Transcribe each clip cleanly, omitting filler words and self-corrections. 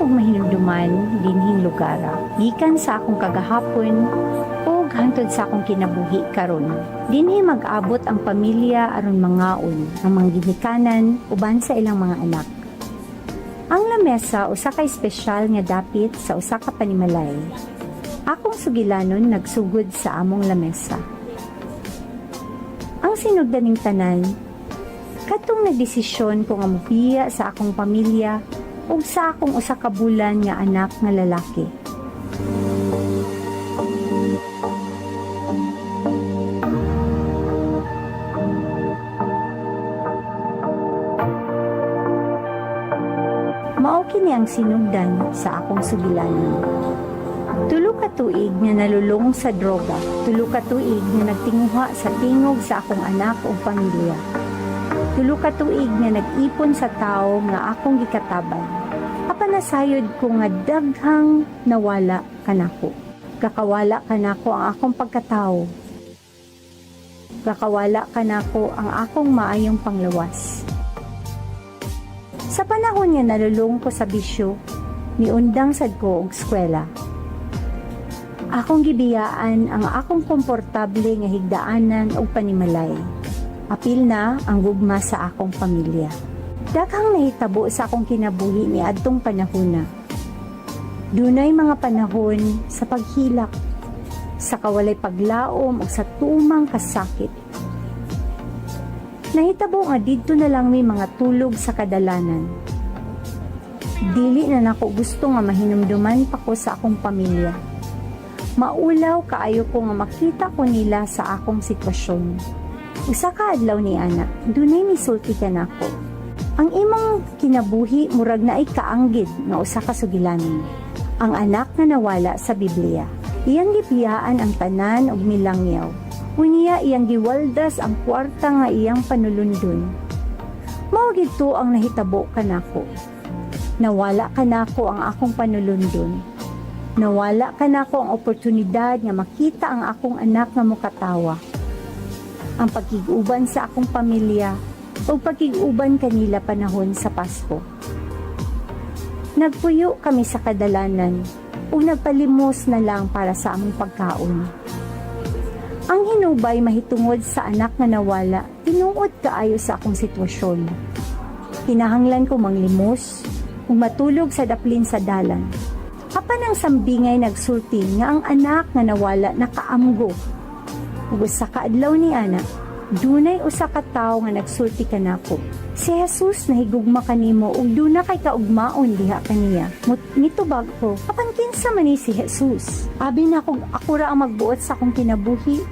og mahinumduman dinhing lugar, gikan sa akong kagahapon ug hangtod sa akong kinabuhi karon. Dinhi mag-abot ang pamilya aron mangaon ang mga ginikanan uban sa ilang mga anak. Ang lamesa usa ka espesyal nga dapit sa usa ka panimalay. Akong sugilanon nagsugod sa among lamesa. Ang sinugdaning tanan, katong nagdesisyon ko nga mopiya sa akong pamilya ug sa akong usa ka bulan nga anak nga lalaki. Mao kini ang sinugdan sa akong sugilanon. Tulo ka tuig nga nalulong sa droga, tulo ka tuig nga nagtinguha sa tingog sa akong anak ug pamilya. Tulo ka tuig nga nag-ipon sa tao nga akong gikataban. Apan nasayod ko nga daghang nawala kanako. Kakawala kanako ang akong pagkatao. Kakawala kanako ang akong maayong panglawas. Sa panahon nga nalulong ko sa bisyo, niundang sad ko og eskwela. Akong gibiyaan ang akong komportable nga higdaanan og panimalay. Apil na ang gugma sa akong pamilya. Daghang nahitabo sa akong kinabuhi ni adtong panahona. Dunay mga panahon sa paghilak, sa kawalay paglaom o sa tumang kasakit. Nahitabo nga didto na lang may mga tulog sa kadalanan. Dili na nako gusto nga mahinumduman pa ko sa akong pamilya. Maulaw kaayo ko nga makita ko nila sa akong sitwasyon. Usa ka adlaw ni ana, dunay misulti ka nako. Ang imong kinabuhi murag na ay kaanggid nga usa ka sugilanon. Ang anak na nawala sa Biblia. Iyang gipiyaan ang tanan og milangyaw. Unya iyang giwaldas ang kwarta nga iyang panulundon. Mao gidto ang nahitabo kanako. Nawala kanako ang akong panulundon. Nawala kanako ang oportunidad nga makita ang akong anak nga mokatawa. Ang pagkiguban sa akong pamilya o pagkiguban kanila panahon sa Pasko. Nagpuyo kami sa kadalanan o nagpalimos na lang para sa among pagkaon. Ang hinubay mahitungod sa anak nga nawala, tinuod kaayo sa akong sitwasyon. Kinahanglan ko manglimos ug matulog sa daplin sa dalan. Apan ang sambingay nagsulti nga ang anak nga nawala nakaamgo. Ug usa ka adlaw ni ana, dunay usa ka tawo nga nagsulti kanako. Si Jesus nahigugma kanimo ug duna kay kaugmaon diha kaniya. Mitubag ko, apan kinsa man ni si Jesus? Abi na ako ra ang magbuot sa akong kinabuhi.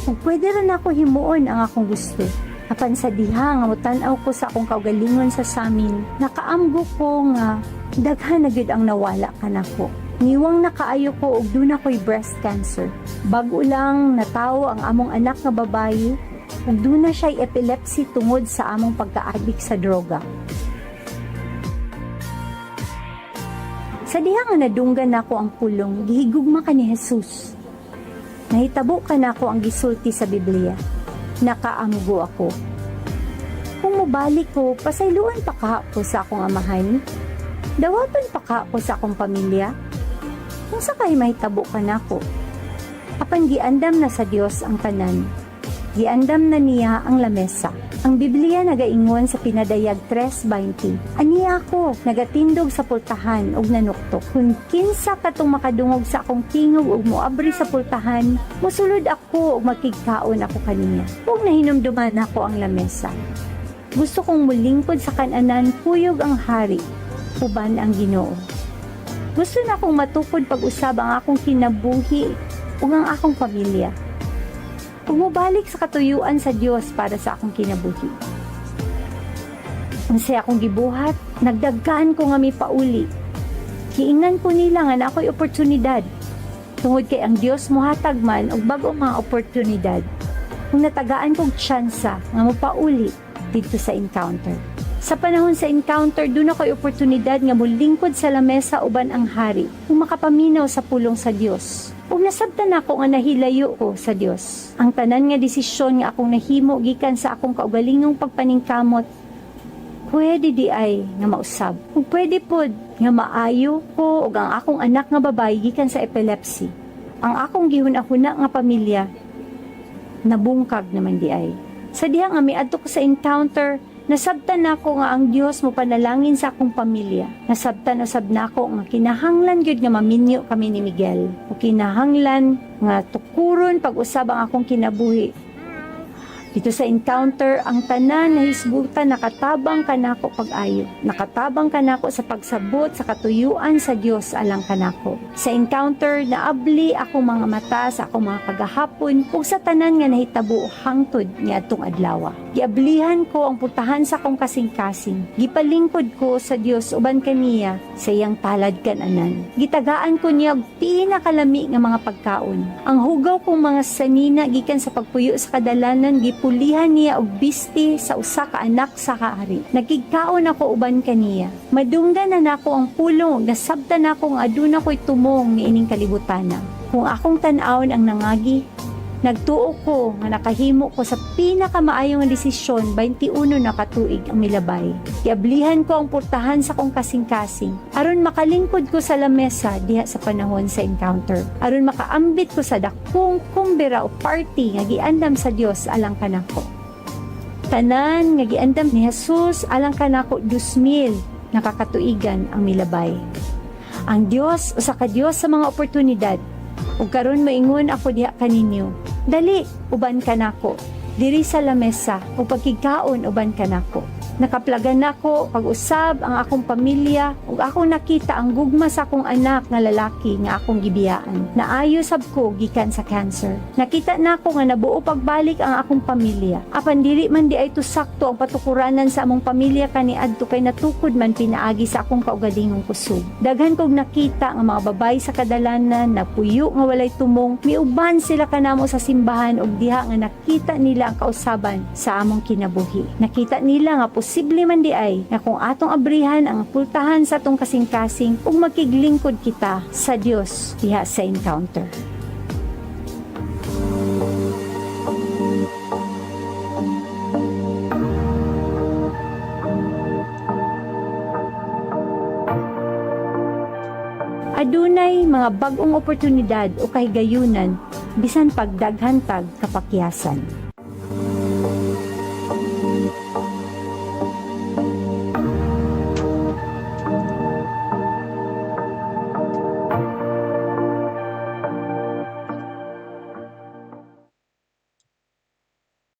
Kung pwede ra nako himuon ang akong gusto. Apan sa diha nga mutan-aw ko sa akong kaugalingon sa samin, nakaamgo ko nga daghan na gyud ang nawala kanako. Niwang nakaayo ko og duna ko'y breast cancer. Bag-o lang natawo ang among anak nga babayi ug duna siya'y epilepsy tungod sa among pagka-addict sa droga. Sa diha nga nadunggan nako ang pulong, gihigugma ka ni Jesus. Nahitabo ka nako ang gisulti sa Biblia. Nakaamgo ako. Kung mobalik ko, pasayloan pa ka ko sa akong amahan. Dawaton pa ka ko sa akong pamilya. Kung sakay mahitabo ka nako. Apan giandam na sa Dios ang tanan. Giandam na niya ang lamesa. Ang Biblia nagaingon sa Pinadayag 3:20. Aniya ako nagatindog sa pultahan ug nanuktok. Kung kinsa katong makadungog sa akong tingog ug moabri sa pultahan, mosulod ako ug makigkaon ako kaniya. Ug nahinumduman ako ang lamesa. Gusto kong mulingkod sa kananan kuyog ang hari, uban ang Ginoo. Gusto na akong matukod pag-usab ang akong kinabuhi ug ang akong pamilya. Umubalik sa katuyuan sa Dios para sa akong kinabuhi. Unsay akong gibuhat, nagdagkan ko nga mipauli. Giingnan ko nila nga na ako'y oportunidad. Tungod kay ang Dios mohatag man og bag-o mga oportunidad. Kung natagaan kong tsansa nga mopauli dito sa encounter. Sa panahon sa encounter, doon ako'y oportunidad nga mulingkod sa lamesa uban ang hari kung makapaminaw sa pulong sa Dios. Ug nasabtan ako nga nahilayo ko sa Dios. Ang tanan nga desisyon nga akong nahimo gikan sa akong kaugalingong pagpaningkamot pwede di ay nga mausab. Kung pwede pod nga maayo ko ug ang akong anak nga babae gikan sa epilepsy. Ang akong gihuna-huna nga pamilya nabungkag naman di ay. Sa diha nga miadto ko sa encounter, nasabtan nako nga ang Dios mo panalangin sa akong pamilya. Nasabtan usab nako nga kinahanglan gyud nga maminyo kami ni Miguel. O kinahanglan nga tukuron pag-usab ang akong kinabuhi. Dito sa encounter, ang tanan na hisgutan nakatabang kanako pag-ayo. Nakatabang kanako sa pagsabot sa katuyuan sa Dios alang kanako. Sa encounter, naabli ako mga mata sa akong mga kagahapon ug sa tanan nga nahitabo hangtod niadtong adlaw. Giablihan ko ang putahan sa akong kasing-kasing. Gipalingkod ko sa Dios uban kaniya sa iyang talad kananan. Gitagaan ko niya og pinakalami nga mga pagkaon. Ang hugaw kong mga sanina gikan sa pagpuyo sa kadalanan pulihan niya og bisti sa usa ka anak sa kaari. Nagkigkaon ako uban kaniya. Madunggan na nako ang pulong, nasabtan nako nga aduna ko'y tumong ni ining kalibutan. Kung akong tan-awon ang nangagi, nagtuo ko nga nakahimo ko sa pinakamaayong nga desisyon 21 na katuig ang milabay. Giablihan ko ang portahan sa kong kasing-kasing aron makalingkod ko sa lamesa diha sa panahon sa encounter. Aron makaambit ko sa dakong kumbira o party nga giandam sa Dios alang kanako. Tanan nga giandam ni Jesus alang kanako 2,000 nakakatuigan ang milabay. Ang Dios usa ka Dios sa mga oportunidad. Ug karon maingon ako diha kaninyo, dali uban kanako diri sa lamesa o pagkikaon uban kanako. Nakaplagan nako pag-usab ang akong pamilya ug akong nakita ang gugma sa akong anak nga lalaki nga akong gibiyaan. Naayo sab ko gikan sa cancer. Nakita nako nga nabuo pagbalik ang akong pamilya. Apan dili man di ay tusakto ang patukuranan sa among pamilya kaniadto kay natukod man pinaagi sa akong kaugalingong kusog. Daghan kog nakita nga mga babay sa kadalanan napuyo nga walay tumong, miuban sila kanamo sa simbahan ug diha nga nakita nila ang kausaban sa among kinabuhi. Nakita nila nga posible man di ay na kung atong abrihan ang pultahan sa atong kasing-kasing ug makiglingkod kita sa Dios diha sa encounter. Adunay mga bag-ong oportunidad o kahigayunan bisan pagdaghantag kapakyasan.